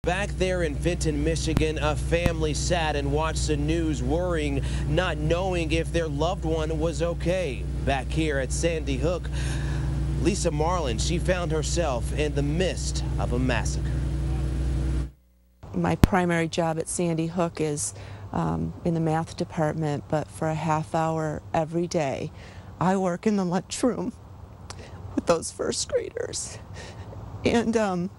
Back there in Vinton, Michigan, a family sat and watched the news, worrying, not knowing if their loved one was okay. Back here at Sandy Hook, Lisa Marlin, she found herself in the midst of a massacre. My primary job at Sandy Hook is in the math department, but for a half hour every day, I work in the lunchroom with those first graders. And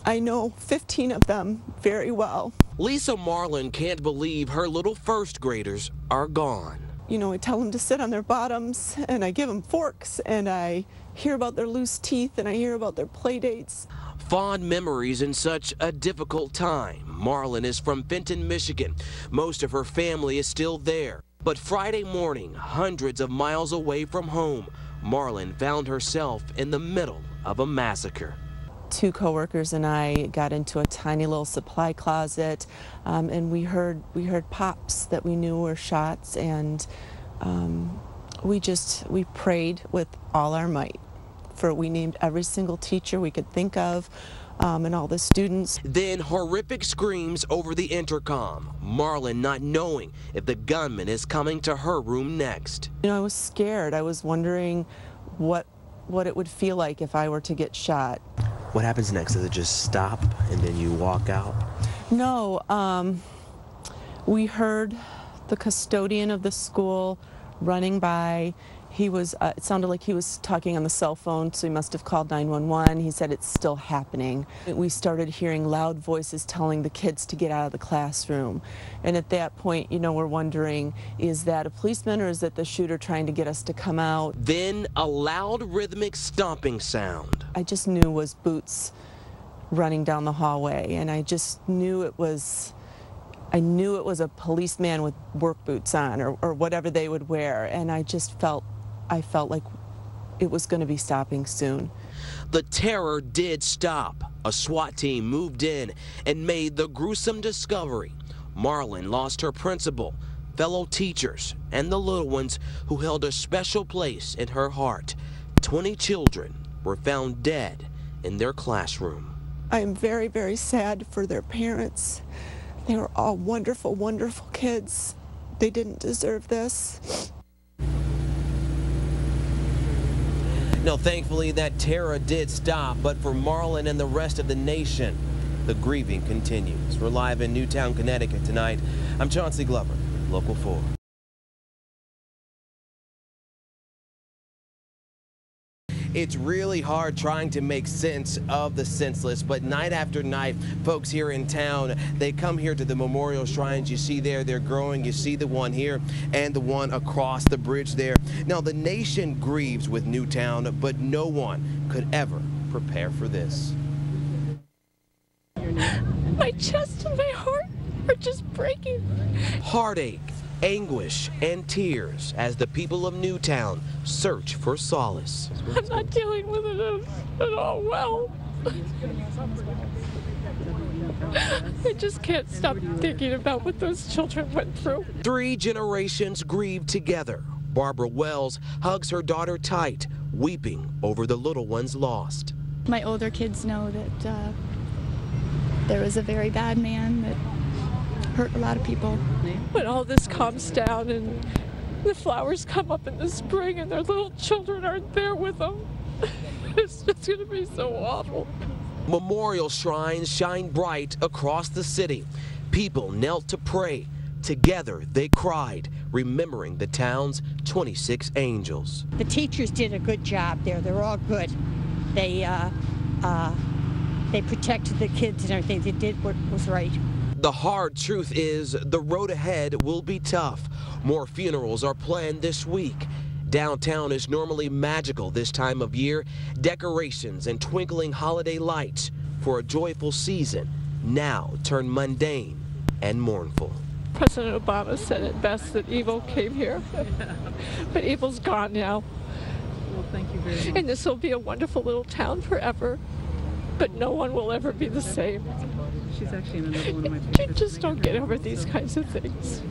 I know 15 of them very well. Lisa Marlin can't believe her little first graders are gone. You know, I tell them to sit on their bottoms, and I give them forks, and I hear about their loose teeth, and I hear about their play dates. Fond memories in such a difficult time. Marlin is from Vinton, Michigan. Most of her family is still there. But Friday morning, hundreds of miles away from home, Marlin found herself in the middle of a massacre. Two coworkers and I got into a tiny little supply closet, and we heard pops that we knew were shots, and we prayed with all our might. We named every single teacher we could think of, and all the students. Then horrific screams over the intercom. Marlin not knowing if the gunman is coming to her room next. You know, I was scared. I was wondering what it would feel like if I were to get shot. What happens next? Does it just stop and then you walk out? No, we heard the custodian of the school running by. It sounded like he was talking on the cell phone, so he must have called 911. He said it's still happening. We started hearing loud voices telling the kids to get out of the classroom. And at that point, you know, we're wondering, is that a policeman or is it the shooter trying to get us to come out? Then a loud rhythmic stomping sound. I just knew it was boots running down the hallway, and I just knew it was a policeman with work boots on or whatever they would wear, and I felt like it was going to be stopping soon. The terror did stop. A SWAT team moved in and made the gruesome discovery. Marlin lost her principal, fellow teachers, and the little ones who held a special place in her heart. 20 children were found dead in their classroom. I am very, very sad for their parents. They were all wonderful, wonderful kids. They didn't deserve this. No, thankfully that terror did stop, but for Marlin and the rest of the nation, the grieving continues. We're live in Newtown, Connecticut tonight. I'm Chauncey Glover, Local 4. It's really hard trying to make sense of the senseless, but night after night, folks here in town, they come here to the memorial shrines. You see there, they're growing. You see the one here and the one across the bridge there. Now, the nation grieves with Newtown, but no one could ever prepare for this. My chest and my heart are just breaking. Heartache, anguish, and tears as the people of Newtown search for solace. I'm not dealing with it at all well. I just can't stop thinking about what those children went through. 3 generations grieve together. Barbara Wells hugs her daughter tight, weeping over the little ones lost. My older kids know that there was a very bad man that hurt a lot of people. When all this calms down and the flowers come up in the spring and their little children aren't there with them, it's just going to be so awful. Memorial shrines shine bright across the city. People knelt to pray. Together they cried, remembering the town's 26 angels. The teachers did a good job there. They're all good. They protected the kids and everything. They did what was right. The hard truth is the road ahead will be tough. More funerals are planned this week. Downtown is normally magical this time of year. Decorations and twinkling holiday lights for a joyful season now turn mundane and mournful. President Obama said it best that evil came here, but evil's gone now. Well, thank you very much. And this will be a wonderful little town forever, but no one will ever be the same. She's actually in another one of my pictures. You just don't get over these kinds of things.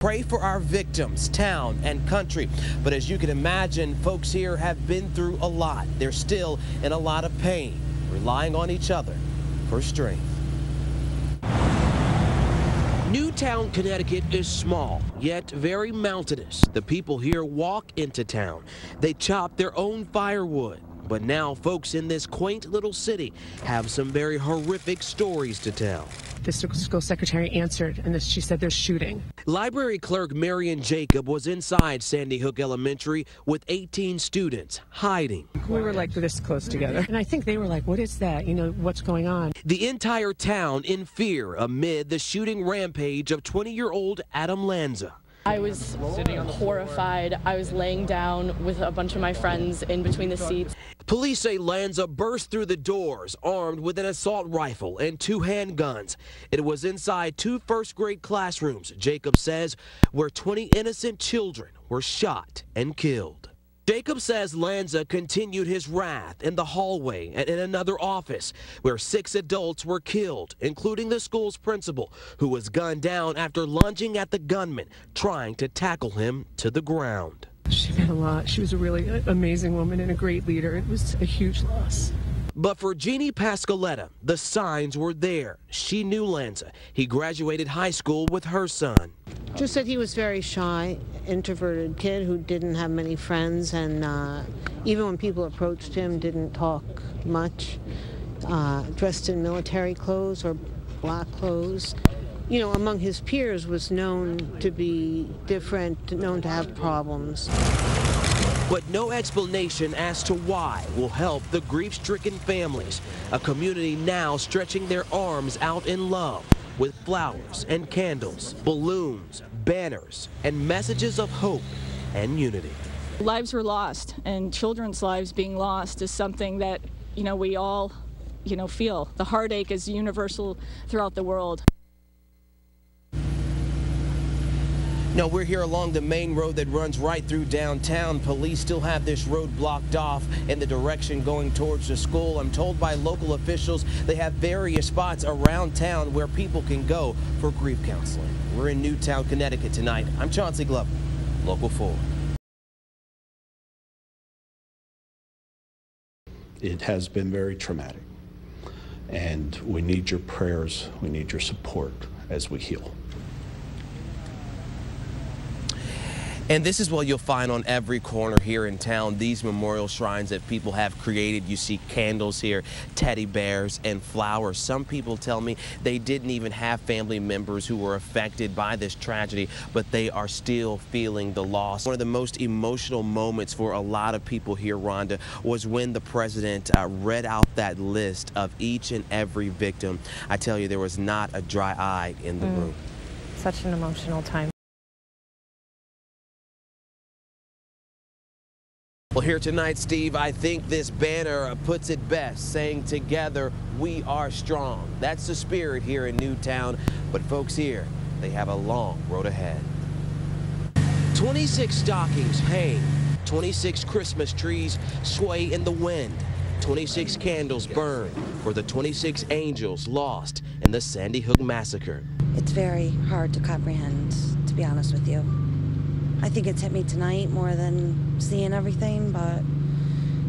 pray for our victims, town and country. But as you can imagine, folks here have been through a lot. They're still in a lot of pain, relying on each other for strength. Newtown, Connecticut is small, yet very mountainous. The people here walk into town. They chop their own firewood. But now folks in this quaint little city have some very horrific stories to tell. The school secretary answered, and she said there's shooting. Library clerk Marion Jacob was inside Sandy Hook Elementary with 18 students hiding. We were like this close together, and I think they were like, what is that? You know, what's going on? The entire town in fear amid the shooting rampage of 20-year-old Adam Lanza. I was horrified. I was laying down with a bunch of my friends in between the seats. Police say Lanza burst through the doors armed with an assault rifle and 2 handguns. It was inside 2 first-grade classrooms, Jacob says, where 20 innocent children were shot and killed. Jacob says Lanza continued his wrath in the hallway and in another office where 6 adults were killed, including the school's principal, who was gunned down after lunging at the gunman, trying to tackle him to the ground. She meant a lot. She was a really amazing woman and a great leader. It was a huge loss. But for Jeannie Pascaletta, the signs were there. She knew Lanza. He graduated high school with her son. Just that he was very shy, introverted kid who didn't have many friends, and even when people approached him, didn't talk much, dressed in military clothes or black clothes. You know, among his peers was known to be different, known to have problems. But no explanation as to why will help the grief-stricken families, a community now stretching their arms out in love with flowers and candles, balloons, banners, and messages of hope and unity. Lives were lost, and children's lives being lost is something that, we all, feel. The heartache is universal throughout the world. Now, we're here along the main road that runs right through downtown. Police still have this road blocked off in the direction going towards the school. I'm told by local officials they have various spots around town where people can go for grief counseling. We're in Newtown, Connecticut tonight. I'm Chauncey Glover, Local 4. It has been very traumatic, and we need your prayers, we need your support as we heal. And this is what you'll find on every corner here in town, these memorial shrines that people have created. You see candles here, teddy bears, and flowers. Some people tell me they didn't even have family members who were affected by this tragedy, but they are still feeling the loss. One of the most emotional moments for a lot of people here, Rhonda, was when the president read out that list of each and every victim. I tell you, there was not a dry eye in the room. Such an emotional time. Well, here tonight, Steve, I think this banner puts it best, saying together we are strong. That's the spirit here in Newtown, but folks here, they have a long road ahead. 26 stockings hang, 26 Christmas trees sway in the wind, 26 candles burn for the 26 angels lost in the Sandy Hook massacre. It's very hard to comprehend, to be honest with you. I think it's hit me tonight more than seeing everything, but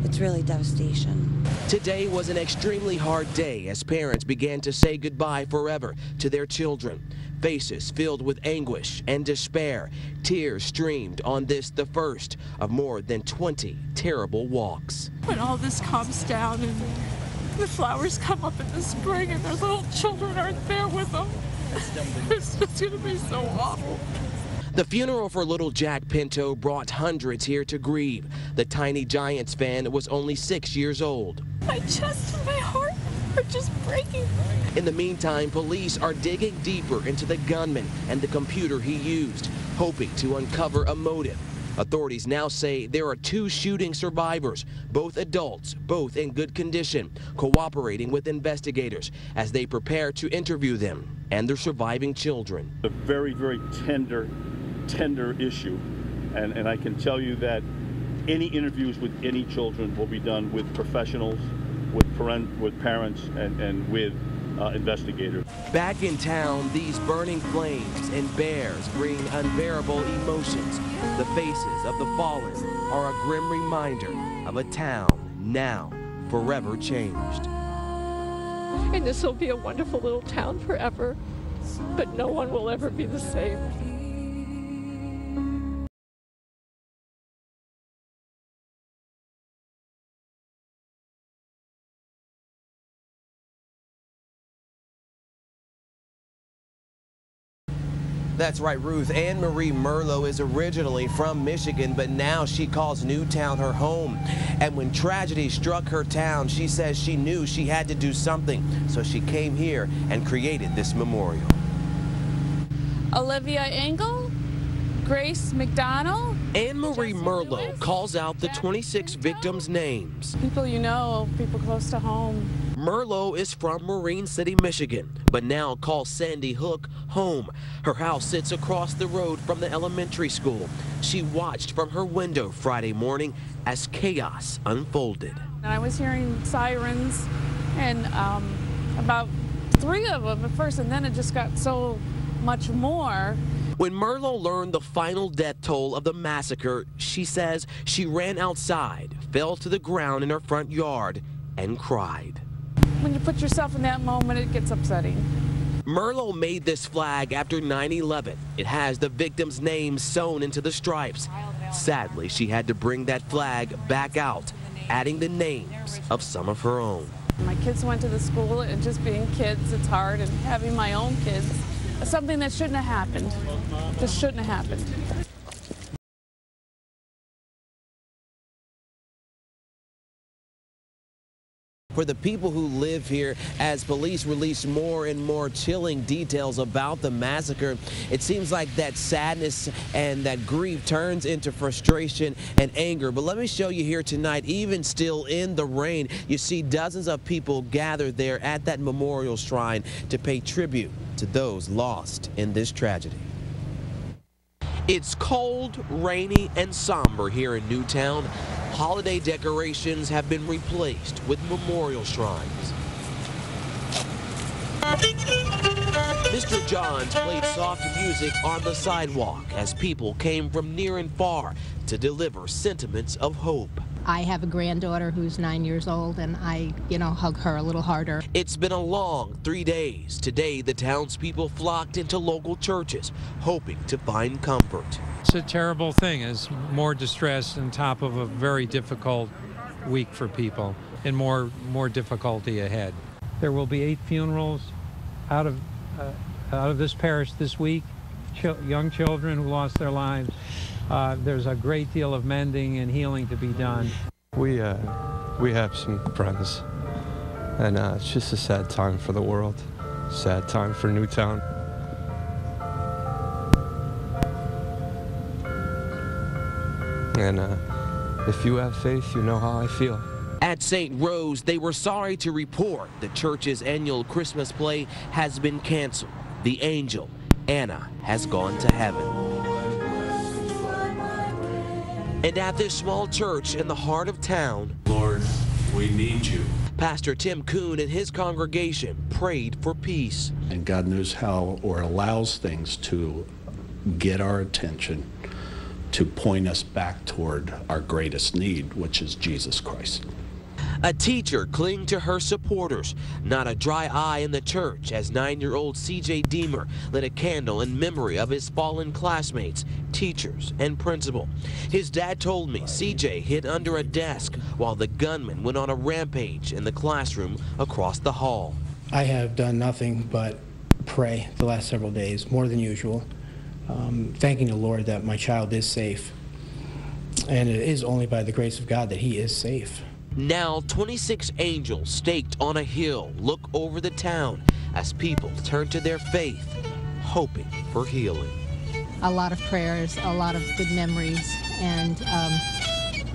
it's really devastation. Today was an extremely hard day as parents began to say goodbye forever to their children. Faces filled with anguish and despair. Tears streamed on this, the first of more than 20 terrible walks. When all this calms down and the flowers come up in the spring and their little children aren't there with them, it's just going to be so awful. The funeral for little Jack Pinto brought hundreds here to grieve. The tiny Giants fan was only 6 years old. My chest and my heart are just breaking. In the meantime, police are digging deeper into the gunman and the computer he used, hoping to uncover a motive. Authorities now say there are 2 shooting survivors, both adults, both in good condition, cooperating with investigators as they prepare to interview them and their surviving children. A very, very tender issue, and I can tell you that any interviews with any children will be done with professionals, with parents, and with investigator. Back in town, these burning flames and bears bring unbearable emotions. The faces of the fallen are a grim reminder of a town now forever changed. And this will be a wonderful little town forever, but no one will ever be the same. That's right, Ruth. Anne Marie Merlot is originally from Michigan, but now she calls Newtown her home. And when tragedy struck her town, she says she knew she had to do something. So she came here and created this memorial. Olivia Engel, Grace McDonald. Anne Marie Merlot calls out the 26 victims' names. People you know, people close to home. Merlot is from Marine City, Michigan, but now calls Sandy Hook home. Her house sits across the road from the elementary school. She watched from her window Friday morning as chaos unfolded. I was hearing sirens, and about 3 of them at first, and then it just got so much more. When Merlot learned the final death toll of the massacre, she says she ran outside, fell to the ground in her front yard, and cried. When you put yourself in that moment, it gets upsetting. Merlot made this flag after 9/11. It has the victims' names sewn into the stripes. Sadly, she had to bring that flag back out, adding the names of some of her own. My kids went to the school, and just being kids, it's hard, and having my own kids, something that shouldn't have happened. Just shouldn't have happened. For the people who live here, as police release more and more chilling details about the massacre, it seems like that sadness and that grief turns into frustration and anger. But let me show you here tonight, even still in the rain, you see dozens of people gathered there at that memorial shrine to pay tribute to those lost in this tragedy. It's cold, rainy, and somber here in Newtown. Holiday decorations have been replaced with memorial shrines. Mr. Johns played soft music on the sidewalk as people came from near and far to deliver sentiments of hope. I have a granddaughter who's 9 years old, and I, hug her a little harder. It's been a long 3 days. Today, the townspeople flocked into local churches, hoping to find comfort. It's a terrible thing. It's more distress on top of a very difficult week for people, and more difficulty ahead. There will be 8 funerals out of this parish this week. Young children who lost their lives. There's a great deal of mending and healing to be done. We have some friends, and it's just a sad time for the world, sad time for Newtown. And if you have faith, you know how I feel. At St. Rose, they were sorry to report the church's annual Christmas play has been canceled. The angel, Anna, has gone to heaven. And at this small church in the heart of town, Lord, we need you. Pastor Tim Kuhn and his congregation prayed for peace. And God knows how, or allows things to get our attention, to point us back toward our greatest need, which is Jesus Christ. A teacher clinging to her supporters, not a dry eye in the church as 9-year-old C.J. Deemer lit a candle in memory of his fallen classmates, teachers, and principal. His dad told me C.J. hid under a desk while the gunman went on a rampage in the classroom across the hall. I have done nothing but pray the last several days, more than usual, thanking the Lord that my child is safe. And it is only by the grace of God that he is safe. Now, 26 angels staked on a hill look over the town as people turn to their faith, hoping for healing. A lot of prayers, a lot of good memories, and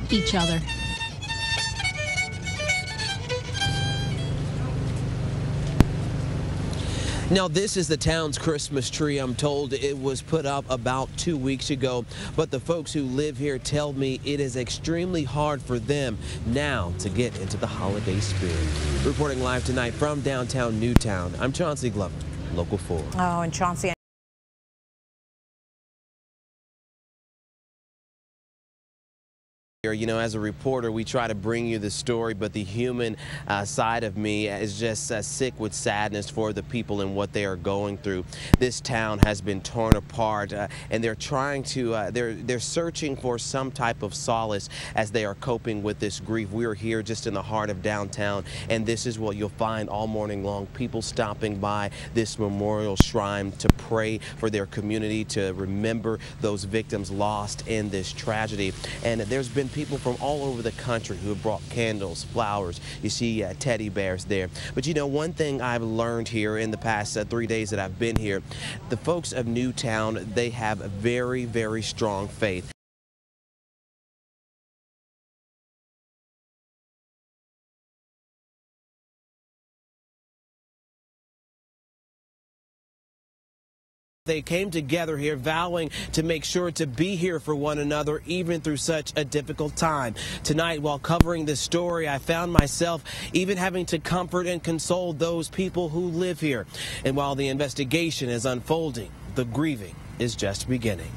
each other. Now, this is the town's Christmas tree. I'm told it was put up about 2 weeks ago, but the folks who live here tell me it is extremely hard for them now to get into the holiday spirit. Reporting live tonight from downtown Newtown, I'm Chauncey Glover, Local 4. Oh, and Chauncey, You know, as a reporter, we try to bring you the story, but the human side of me is just sick with sadness for the people and what they are going through. This town has been torn apart, and they're trying to, they're searching for some type of solace as they are coping with this grief. We are here just in the heart of downtown, and this is what you'll find all morning long. People stopping by this memorial shrine to pray for their community, to remember those victims lost in this tragedy. And there's been people from all over the country who have brought candles, flowers. You see teddy bears there. But you know, one thing I've learned here in the past 3 days that I've been here, the folks of Newtown, they have a very, very strong faith. They came together here vowing to make sure to be here for one another even through such a difficult time. Tonight, while covering this story, I found myself even having to comfort and console those people who live here. And while the investigation is unfolding, the grieving is just beginning.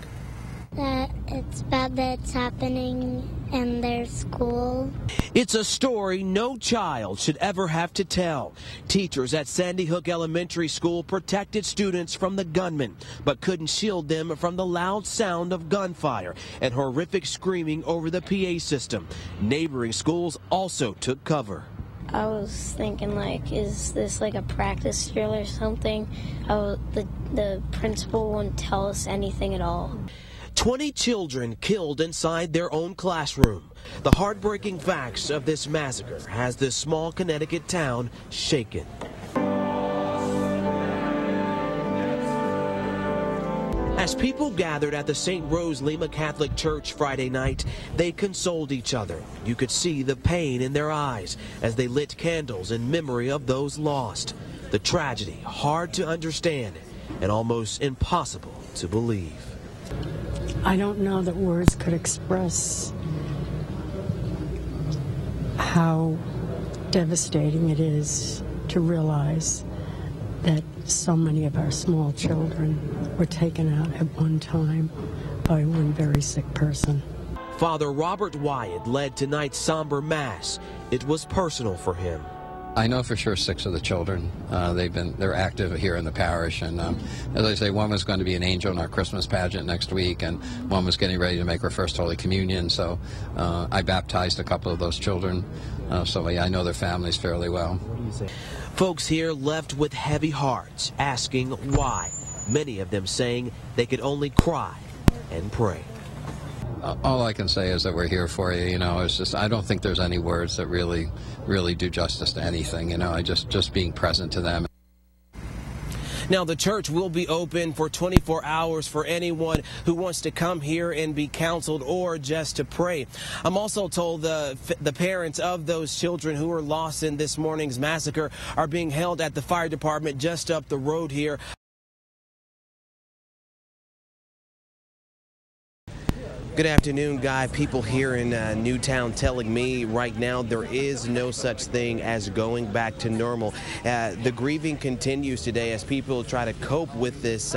That it's bad that it's happening in their school. It's a story no child should ever have to tell. Teachers at Sandy Hook Elementary School protected students from the gunman, but couldn't shield them from the loud sound of gunfire and horrific screaming over the PA system. Neighboring schools also took cover. I was thinking, like, is this like a practice drill or something? The principal wouldn't tell us anything at all. 20 children killed inside their own classroom. The heartbreaking facts of this massacre has this small Connecticut town shaken. As people gathered at the St. Rose Lima Catholic Church Friday night, they consoled each other. You could see the pain in their eyes as they lit candles in memory of those lost. The tragedy hard to understand and almost impossible to believe. I don't know that words could express how devastating it is to realize that so many of our small children were taken out at one time by one very sick person. Father Robert Wyatt led tonight's somber mass. It was personal for him. I know for sure 6 of the children. They're active here in the parish, and as I say, one was going to be an angel in our Christmas pageant next week, and one was getting ready to make her first Holy Communion. So I baptized a couple of those children, so yeah, I know their families fairly well. Folks here left with heavy hearts, asking why. Many of them saying they could only cry and pray. All I can say is that we're here for you. You know, it's just, I don't think there's any words that really do justice to anything. You know, I just being present to them. Now, the church will be open for 24 hours for anyone who wants to come here and be counseled or just to pray. I'm also told the parents of those children who were lost in this morning's massacre are being held at the fire department just up the road here. Good afternoon, Guy. People here in Newtown telling me right now there is no such thing as going back to normal. The grieving continues today as people try to cope with this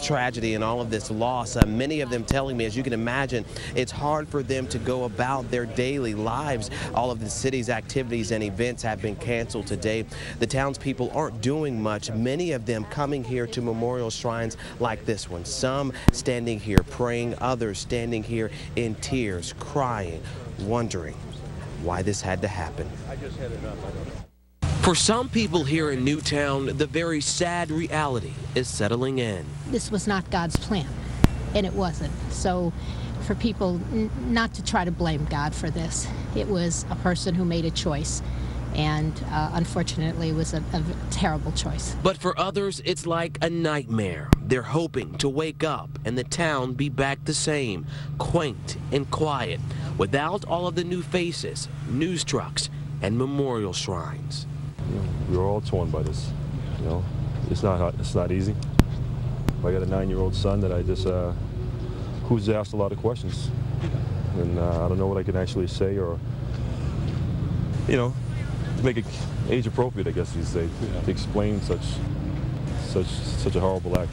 tragedy and all of this loss. Many of them telling me, as you can imagine, it's hard for them to go about their daily lives. All of the city's activities and events have been canceled today. The townspeople aren't doing much, many of them coming here to memorial shrines like this one. Some standing here praying, others standing here in tears, crying, wondering why this had to happen. For some people here in Newtown, the very sad reality is settling in. This was not God's plan, and it wasn't. So for people not to try to blame God for this, it was a person who made a choice. And unfortunately, it was a terrible choice. But for others, it's like a nightmare. They're hoping to wake up and the town be back the same, quaint and quiet, without all of the new faces, news trucks, and memorial shrines. We were all torn by this, you know. it's not easy. I got a 9-year-old son that I just who's asked a lot of questions, and I don't know what I can actually say or make it age appropriate, I guess you'd say, to explain such a horrible act.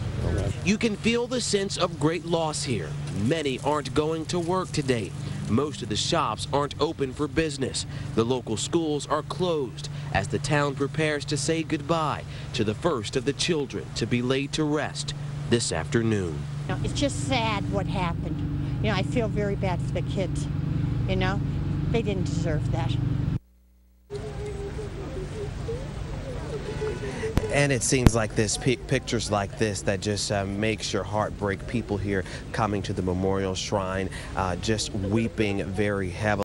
You can feel the sense of great loss here. Many aren't going to work today. Most of the shops aren't open for business. The local schools are closed as the town prepares to say goodbye to the first of the children to be laid to rest this afternoon. It's just sad what happened. I feel very bad for the kids. They didn't deserve that. And it seems like pictures like this that just makes your heart break. People here coming to the memorial shrine, just weeping very heavily.